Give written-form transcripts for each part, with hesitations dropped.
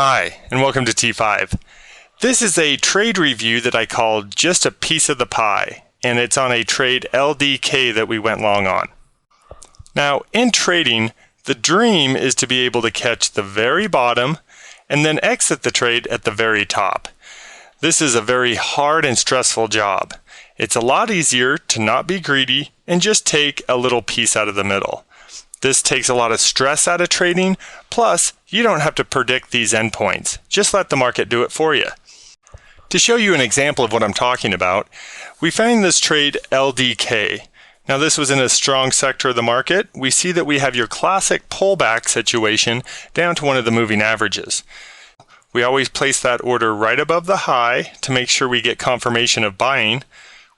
Hi, and welcome to T5. This is a trade review that I called Just a Piece of the Pie, and it's on a trade LDK that we went long on. Now, in trading, the dream is to be able to catch the very bottom and then exit the trade at the very top. This is a very hard and stressful job. It's a lot easier to not be greedy and just take a little piece out of the middle. This takes a lot of stress out of trading, plus you don't have to predict these endpoints. Just let the market do it for you. To show you an example of what I'm talking about, we found this trade LDK. Now this was in a strong sector of the market. We see that we have your classic pullback situation down to one of the moving averages. We always place that order right above the high to make sure we get confirmation of buying.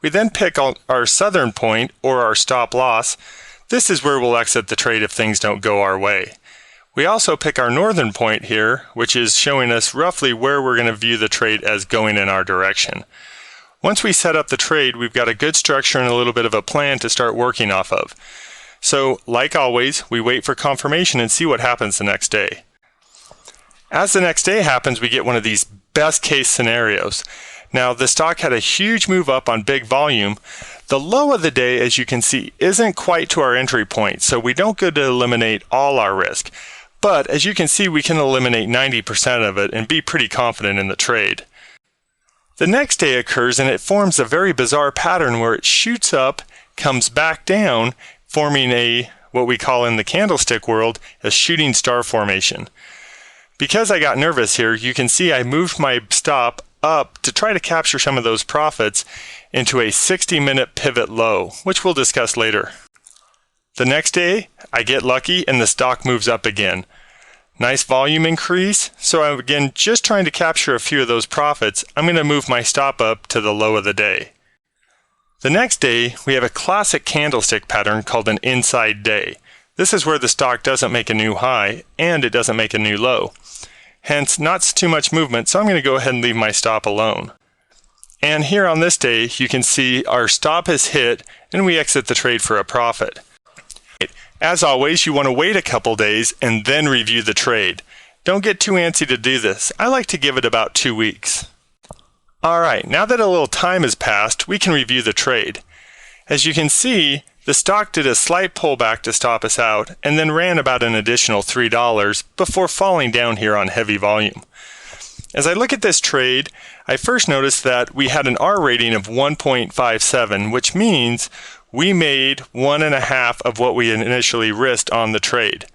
We then pick our southern point or our stop loss. This is where we'll exit the trade if things don't go our way. We also pick our northern point here, which is showing us roughly where we're going to view the trade as going in our direction. Once we set up the trade, we've got a good structure and a little bit of a plan to start working off of. So, like always, we wait for confirmation and see what happens the next day. As the next day happens, we get one of these best case scenarios. Now, the stock had a huge move up on big volume. The low of the day, as you can see, isn't quite to our entry point, so we don't go to eliminate all our risk. But as you can see, we can eliminate 90% of it and be pretty confident in the trade. The next day occurs and it forms a very bizarre pattern where it shoots up, comes back down, forming what we call in the candlestick world, a shooting star formation. Because I got nervous here, you can see I moved my stop up to try to capture some of those profits into a 60-minute pivot low, which we'll discuss later. The next day, I get lucky and the stock moves up again. Nice volume increase, so I'm again just trying to capture a few of those profits. I'm going to move my stop up to the low of the day. The next day, we have a classic candlestick pattern called an inside day. This is where the stock doesn't make a new high and it doesn't make a new low. Hence, not too much movement, so I'm going to go ahead and leave my stop alone. And here on this day, you can see our stop is hit and we exit the trade for a profit. As always, you want to wait a couple days and then review the trade. Don't get too antsy to do this. I like to give it about 2 weeks. Alright, now that a little time has passed, we can review the trade. As you can see, the stock did a slight pullback to stop us out and then ran about an additional $3 before falling down here on heavy volume. As I look at this trade, I first noticed that we had an R rating of 1.57, which means we made 1.5 of what we initially risked on the trade.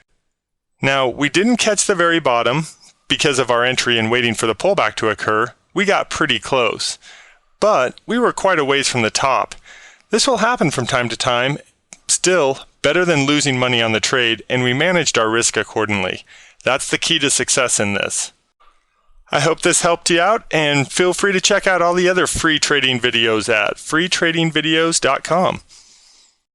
Now, we didn't catch the very bottom because of our entry and waiting for the pullback to occur. We got pretty close, but we were quite a ways from the top. This will happen from time to time. Still, better than losing money on the trade, and we managed our risk accordingly. That's the key to success in this. I hope this helped you out, and feel free to check out all the other free trading videos at freetradingvideos.com.